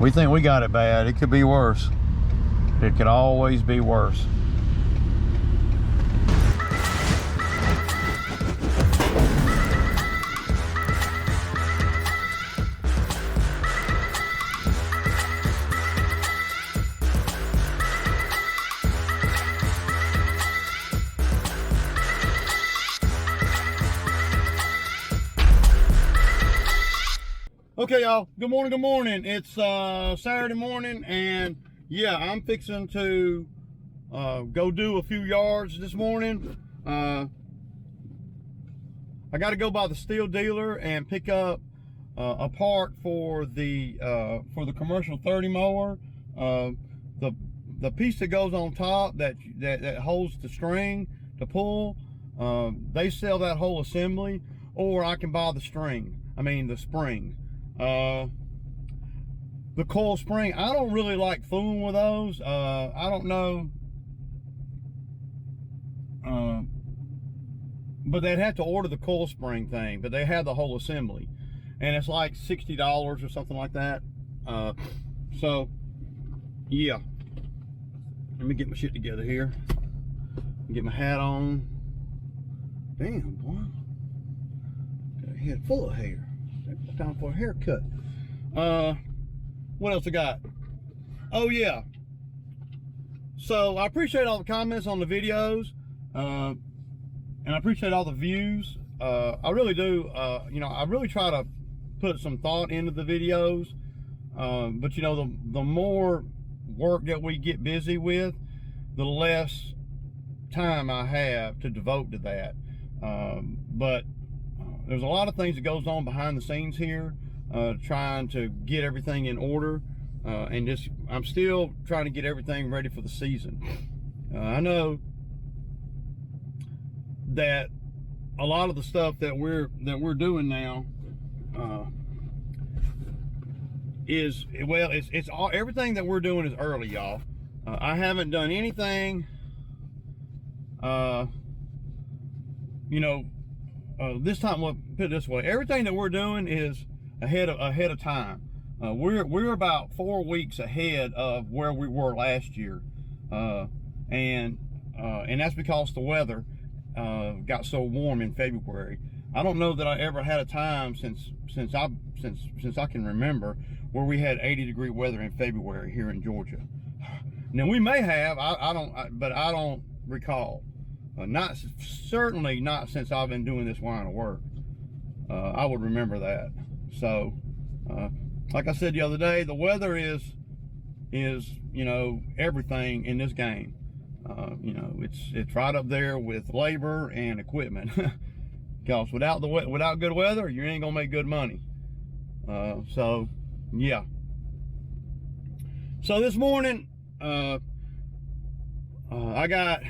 We think we got it bad. It could be worse. It could always be worse. Okay, y'all, good morning. It's Saturday morning, and yeah, I'm fixing to go do a few yards this morning. I got to go by the steel dealer and pick up a part for the commercial 30 mower. The piece that goes on top that holds the string to pull, they sell that whole assembly, or I can buy the spring. The coil spring, I don't really like fooling with those. I don't know, but they'd have to order the coil spring thing, but they have the whole assembly, and it's like $60 or something like that. So yeah, let me get my shit together here, get my hat on. Damn, boy, got a head full of hair. Time for a haircut. What else I got? Oh yeah, so I appreciate all the comments on the videos, and I appreciate all the views. I really do. You know, I really try to put some thought into the videos, but you know, the more work that we get busy with, the less time I have to devote to that. But there's a lot of things that goes on behind the scenes here, trying to get everything in order, and I'm still trying to get everything ready for the season. I know that a lot of the stuff that we're doing now it's all, everything that we're doing is early, y'all. I haven't done anything, you know, this time, well, put it this way, everything that we're doing is ahead of time. We're about 4 weeks ahead of where we were last year, and that's because the weather got so warm in February. I don't know that I ever had a time since I can remember where we had 80-degree weather in February here in Georgia. Now we may have, but I don't recall. Certainly not since I've been doing this line of work. I would remember that. So, like I said the other day, the weather is you know, everything in this game. You know, it's right up there with labor and equipment. Because without good weather, you ain't gonna make good money. So yeah. So this morning, I got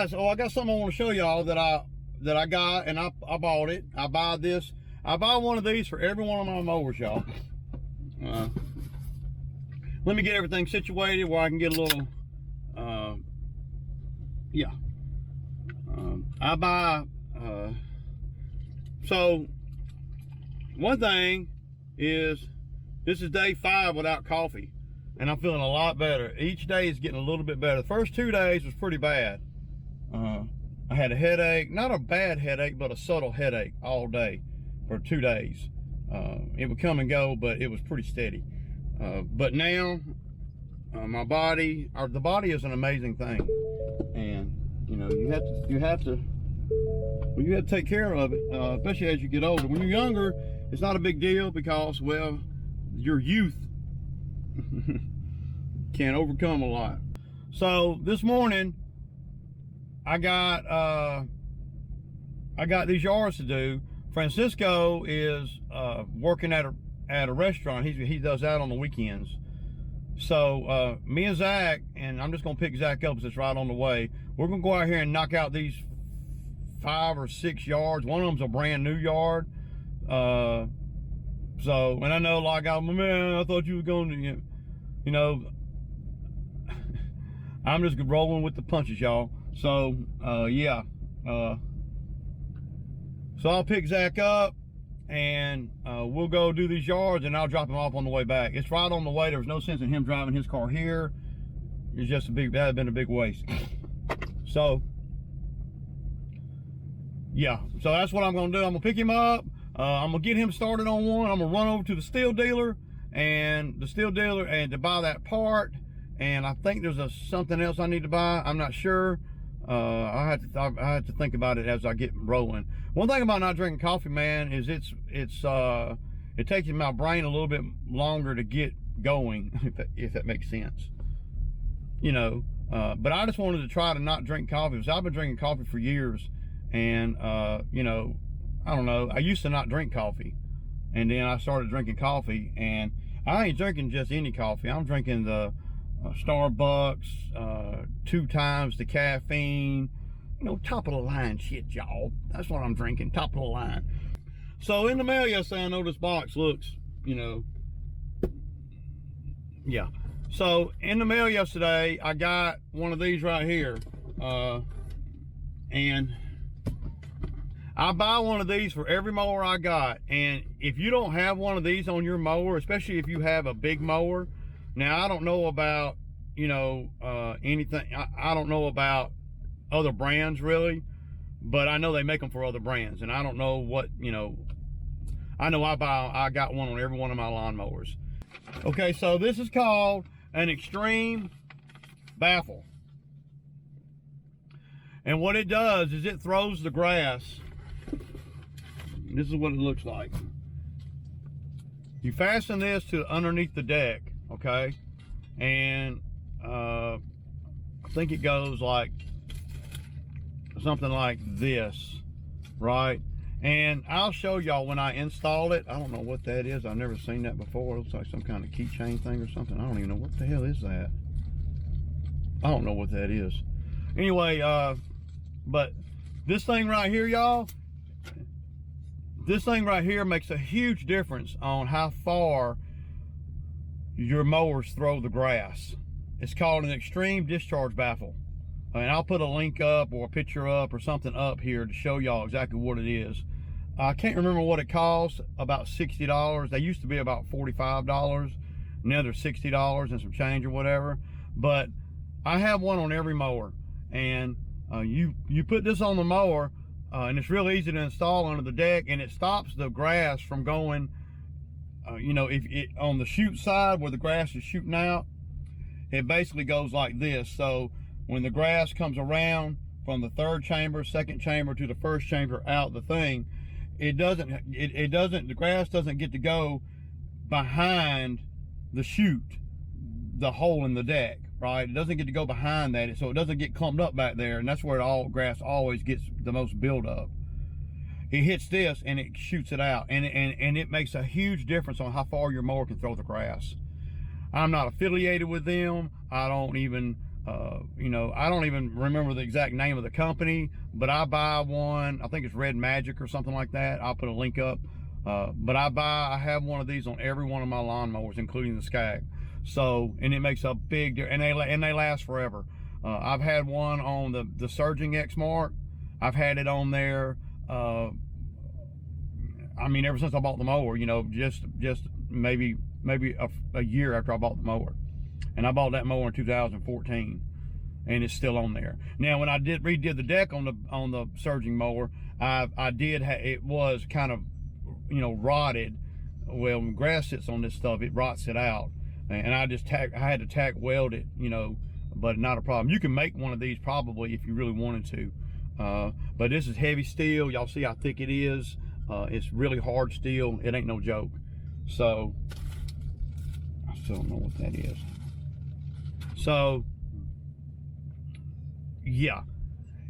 something I want to show y'all that I got, and I bought it. I buy one of these for every one of my mowers, y'all. Let me get everything situated where I can get a little, yeah. I buy, so one thing is, this is day 5 without coffee, and I'm feeling a lot better. Each day is getting a little bit better. The first 2 days was pretty bad. I had a headache, not a bad headache, but a subtle headache all day for 2 days. It would come and go, but it was pretty steady. But now, the body is an amazing thing, and you know, you have to take care of it, especially as you get older. When you're younger, it's not a big deal because, well, your youth can overcome a lot. So this morning, I got these yards to do. Francisco is working at a restaurant. He does that on the weekends. So me and Zach, and I'm just gonna pick Zach up because it's right on the way. We're gonna go out here and knock out these 5 or 6 yards. One of them's a brand new yard. So, and I know, like, man, I thought you were going to, you know, I'm just rolling with the punches, y'all. So, yeah. So I'll pick Zach up, and we'll go do these yards, and I'll drop him off on the way back. It's right on the way. There was no sense in him driving his car here. It's just that had been a big waste. So yeah, so that's what I'm gonna do. I'm gonna pick him up. I'm gonna get him started on one. I'm gonna run over to the steel dealer and to buy that part. And I think there's something else I need to buy. I'm not sure. I had to think about it as I get rolling. One thing about not drinking coffee, man, is it takes my brain a little bit longer to get going, if that makes sense. You know, but I just wanted to try to not drink coffee, because I've been drinking coffee for years. And you know, I don't know, I used to not drink coffee, and then I started drinking coffee, and I ain't drinking just any coffee. I'm drinking the Starbucks, 2 times the caffeine, you know, top of the line shit, y'all. That's what I'm drinking, top of the line. So in the mail yesterday, I know this box looks, you know, yeah. So in the mail yesterday, I got one of these right here, and I buy one of these for every mower I got. And if you don't have one of these on your mower, especially if you have a big mower, now I don't know about, you know, anything. I don't know about other brands really, but I know they make them for other brands, and I don't know what, you know. I know I got one on every one of my lawnmowers. Okay, so this is called an extreme baffle, and what it does is it throws the grass. This is what it looks like. You fasten this to underneath the deck, okay, and I think it goes like something like this, right? And I'll show y'all when I install it. I don't know what that is. I've never seen that before. It looks like some kind of keychain thing or something. I don't even know what the hell is that. I don't know what that is. Anyway, but this thing right here, y'all, this thing right here makes a huge difference on how far your mowers throw the grass. It's called an extreme discharge baffle. And I'll put a link up or a picture up or something up here to show y'all exactly what it is. I can't remember what it costs, about $60. They used to be about $45. Now they're $60 and some change or whatever. But I have one on every mower. And you put this on the mower, and it's real easy to install under the deck, and it stops the grass from going, you know, if it on the shoot side where the grass is shooting out, it basically goes like this. So when the grass comes around from the third chamber, second chamber to the first chamber out the thing, the grass doesn't get to go behind the chute, the hole in the deck, right? It doesn't get to go behind that, so it doesn't get clumped up back there, and that's where grass always gets the most buildup. It hits this and it shoots it out, and it makes a huge difference on how far your mower can throw the grass. I'm not affiliated with them. I don't even you know, I don't even remember the exact name of the company, but I buy one. I think it's Red Magic or something like that. I'll put a link up. But I have one of these on every one of my lawnmowers, including the Skag. So, and it makes a big difference, and they last forever. I've had one on the Surging X Mark. I've had it on there. I mean, ever since I bought the mower, you know, just maybe a year after I bought the mower. And I bought that mower in 2014, and it's still on there. Now, when I redid the deck on the Surging mower, it was kind of, you know, rotted. Well, when grass sits on this stuff, it rots it out, and I had to tack weld it, you know, but not a problem. You can make one of these probably if you really wanted to, but this is heavy steel. Y'all see how thick it is. It's really hard steel. It ain't no joke. So I still don't know what that is. So yeah,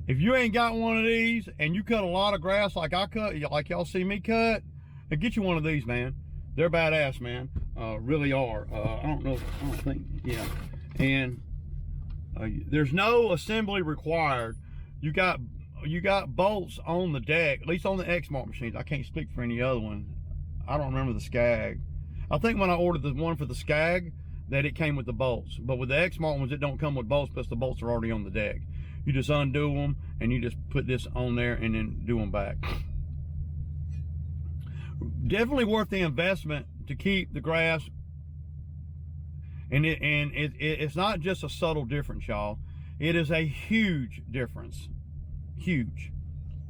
if you ain't got one of these and you cut a lot of grass like I cut, like y'all see me cut, get you one of these, man. They're badass, man. Really are. I don't think, yeah. And there's no assembly required. You got bolts on the deck, at least on the X Mark machines. I can't speak for any other one. I don't remember the Skag. I think when I ordered the one for the Skag, that it came with the bolts, but with the X Mark ones, it don't come with bolts because the bolts are already on the deck. You just undo them and you just put this on there and then do them back. definitely worth the investment to keep the grass. And it's not just a subtle difference, y'all. It is a huge difference, huge.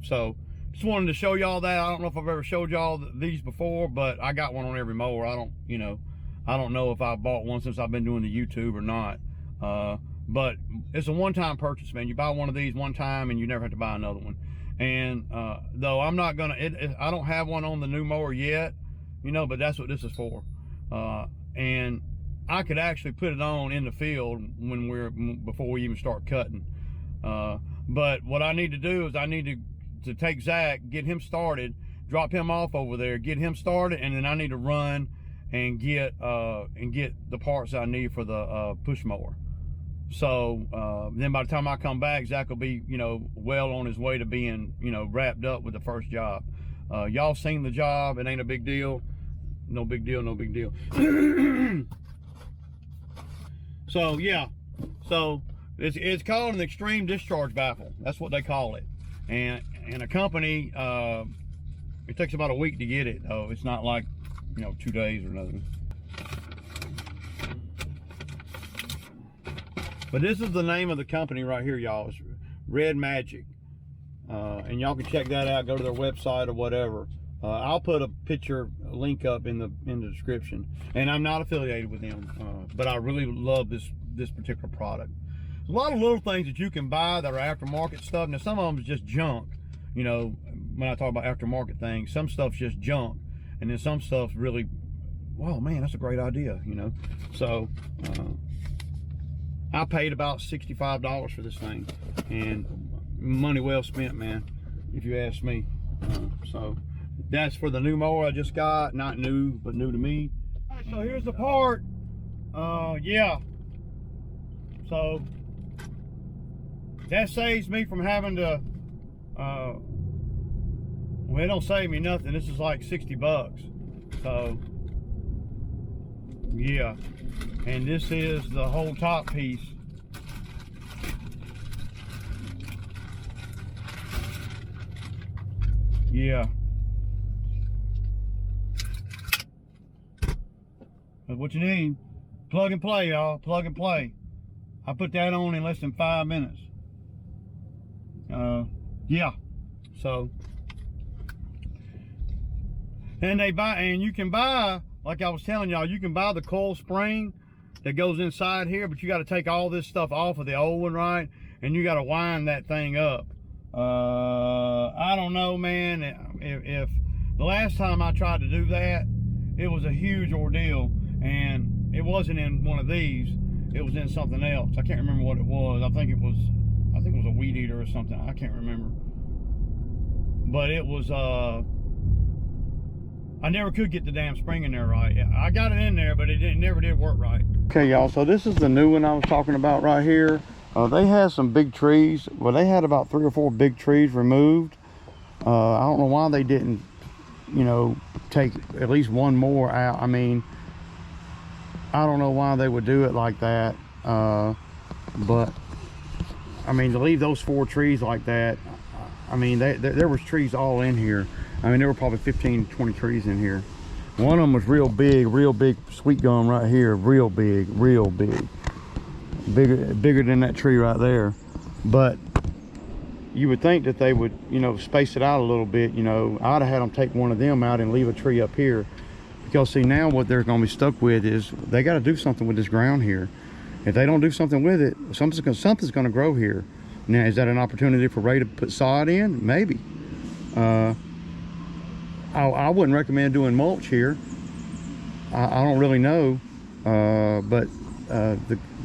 So just wanted to show y'all that. I don't know if I've ever showed y'all these before, but I got one on every mower. I don't know if I bought one since I've been doing the YouTube or not. But it's a one-time purchase, man. You buy one of these one time and you never have to buy another one. And though I'm not gonna, I don't have one on the new mower yet, but that's what this is for. And I could actually put it on in the field before we even start cutting. But what I need to do is I need to take Zach, get him started, drop him off over there, get him started, and then I need to run and get the parts I need for the push mower. So then by the time I come back, Zach will be well on his way to being wrapped up with the first job. Y'all seen the job. It ain't a big deal. No big deal, no big deal. So yeah, so it's called an extreme discharge baffle. That's what they call it. And a company, it takes about a week to get it. Oh, it's not like 2 days or nothing. But this is the name of the company right here, y'all. It's Red Magic, and y'all can check that out. Go to their website or whatever. I'll put a link up in the description. And I'm not affiliated with them, but I really love this particular product. There's a lot of little things that you can buy that are aftermarket stuff. Now some of them is just junk. When I talk about aftermarket things, some stuff's just junk, and then some stuff's really, wow, man, that's a great idea. So I paid about $65 for this thing, and money well spent, man, if you ask me. So that's for the new mower I just got. Not new, but new to me. All right, so here's the part. Yeah. So that saves me from having to, well, it don't save me nothing. This is like 60 bucks. So yeah. And this is the whole top piece. Yeah. That's what you need. Plug and play, y'all. Plug and play. I put that on in less than 5 minutes. Yeah. So, and you can buy, like I was telling y'all, you can buy the coil spring that goes inside here, but you got to take all this stuff off of the old one, right? And you got to wind that thing up. I don't know, man. If the last time I tried to do that, it was a huge ordeal, and it wasn't in one of these. It was in something else. I can't remember what it was. I think it was a weed eater or something. I can't remember. But it was, I never could get the damn spring in there right. I got it in there, but it never did work right. Okay, y'all, so this is the new one I was talking about right here. They had some big trees. Well, they had about 3 or 4 big trees removed. I don't know why they didn't, take at least one more out. I mean, I don't know why they would do it like that. But I mean, to leave those 4 trees like that, I mean, there was trees all in here. I mean, there were probably 15, 20 trees in here. One of them was real big sweet gum right here, real big, bigger than that tree right there. But you would think that they would, space it out a little bit. I'd have had them take one of them out and leave a tree up here, because see, now what they're going to be stuck with is they got to do something with this ground here. If they don't do something with it, something's going to grow here. Now, is that an opportunity for Ray to put sod in? Maybe. I wouldn't recommend doing mulch here. I don't really know, but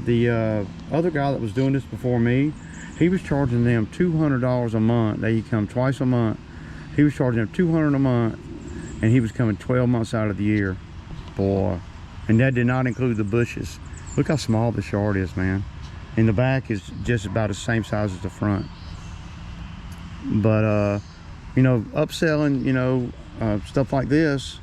the other guy that was doing this before me, he was charging them $200 a month. They come twice a month. He was charging them $200 a month, and he was coming 12 months out of the year, boy. And that did not include the bushes. Look how small this yard is, man. And the back is just about the same size as the front. But upselling, stuff like this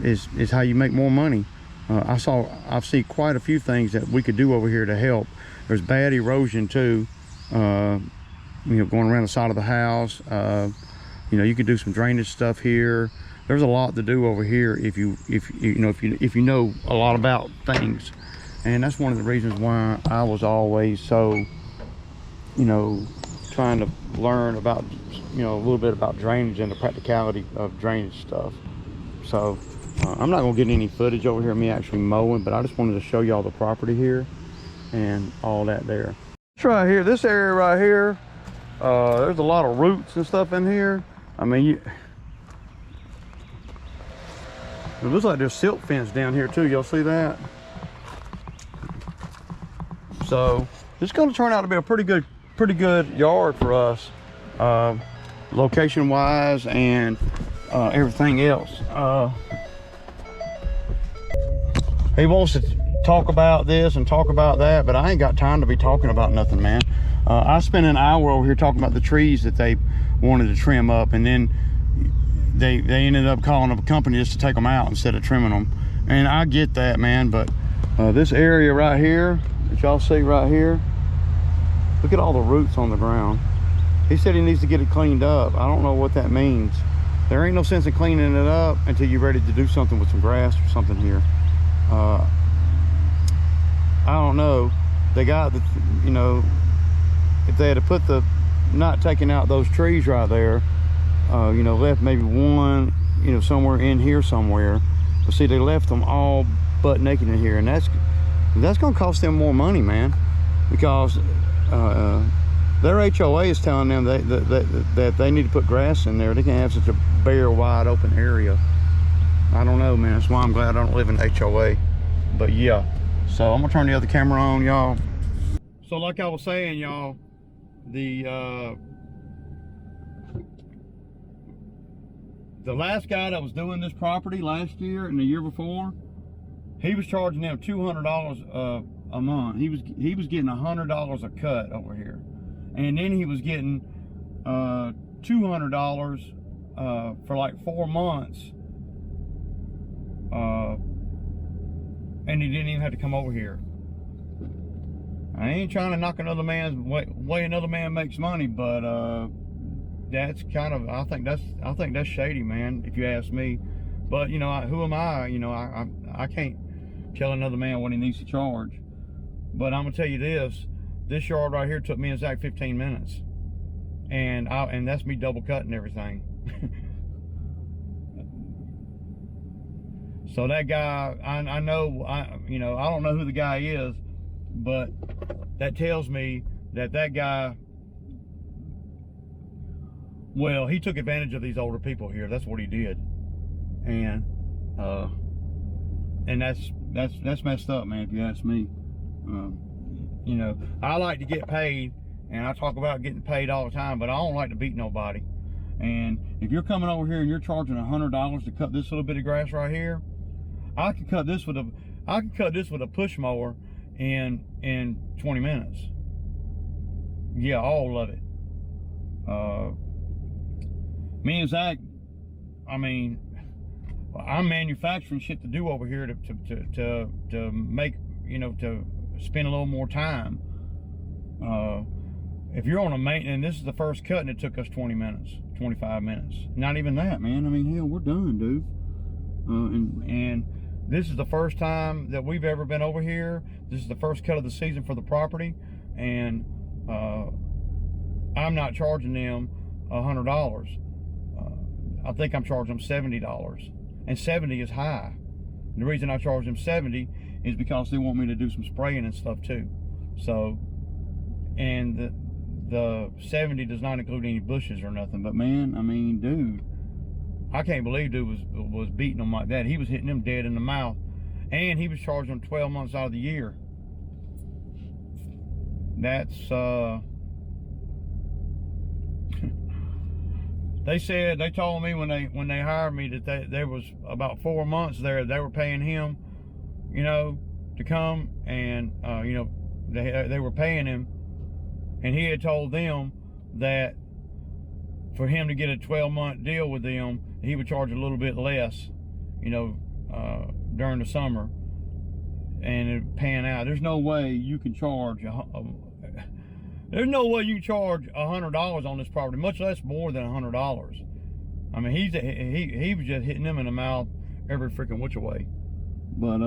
is how you make more money. I've seen quite a few things that we could do over here to help. There's bad erosion too, going around the side of the house. You could do some drainage stuff here. there's a lot to do over here if you know a lot about things. And that's one of the reasons why I was always so, trying to learn about, a little bit about drainage and the practicality of drainage stuff. So I'm not gonna get any footage over here of me actually mowing, but I just wanted to show y'all the property here and all that there. This right here, this area right here, there's a lot of roots and stuff in here. I mean, it looks like there's silt fence down here too. Y'all see that? So this is going to turn out to be a pretty good yard for us, location wise and everything else. He wants to talk about this and talk about that, but I ain't got time to be talking about nothing, man. I spent an hour over here talking about the trees that they wanted to trim up, and then they ended up calling up a company just to take them out instead of trimming them. And I get that, man, but this area right here that y'all see right here, look at all the roots on the ground. He said he needs to get it cleaned up. I don't know what that means. There ain't no sense in cleaning it up until you're ready to do something with some grass or something here. I don't know. They got the, if they had to put not taking out those trees right there, left maybe one, somewhere in here somewhere. But see, they left them all butt naked in here, and that's gonna cost them more money, man, because their HOA is telling them that they need to put grass in there. They can't have such a bare, wide open area. I don't know, man. That's why I'm glad I don't live in HOA. But yeah, so I'm gonna turn the other camera on, y'all. So like I was saying, y'all, the last guy that was doing this property last year and the year before, he was charging them $200 a month. He was getting $100 a cut over here, and then he was getting $200 for like 4 months, and he didn't even have to come over here. I ain't trying to knock another man's way another man makes money, but that's kind of, I think that's shady, man, if you ask me. But who am I? I can't tell another man what he needs to charge. But I'm gonna tell you this yard right here took me exact 15 minutes, and that's me double cutting everything. So that guy, I know, I don't know who the guy is, but that tells me that guy, well, he took advantage of these older people here. That's what he did. And that's messed up, man, if you ask me. I like to get paid, and I talk about getting paid all the time, but I don't like to beat nobody. And if you're coming over here and you're charging $100 to cut this little bit of grass right here, I could cut this with a push mower in 20 minutes. Yeah, all of it. Me and Zach, I mean, I'm manufacturing shit to do over here to make, to spend a little more time. If you're on a maintenance, this is the first cut, and it took us 20 minutes, 25 minutes. Not even that, man. I mean, hell, we're done, dude. And this is the first time that we've ever been over here. This is the first cut of the season for the property, and I'm not charging them $100. I think I'm charging them $70, and 70 is high. The reason I charge them 70 is because they want me to do some spraying and stuff too. So, and the 70 does not include any bushes or nothing. But man, I mean, dude, I can't believe dude was beating them like that. He was hitting them dead in the mouth, and he was charging them 12 months out of the year. That's they told me when they hired me that there was about 4 months there they were paying him, to come, and they were paying him, and he had told them that for him to get a 12-month deal with them, he would charge a little bit less, during the summer, and it'd pan out. There's no way you can charge $100 on this property, much less more than $100. I mean, he was just hitting them in the mouth every freaking which way. But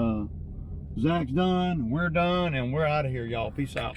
Zach's done, we're done, and we're out of here, y'all. Peace out.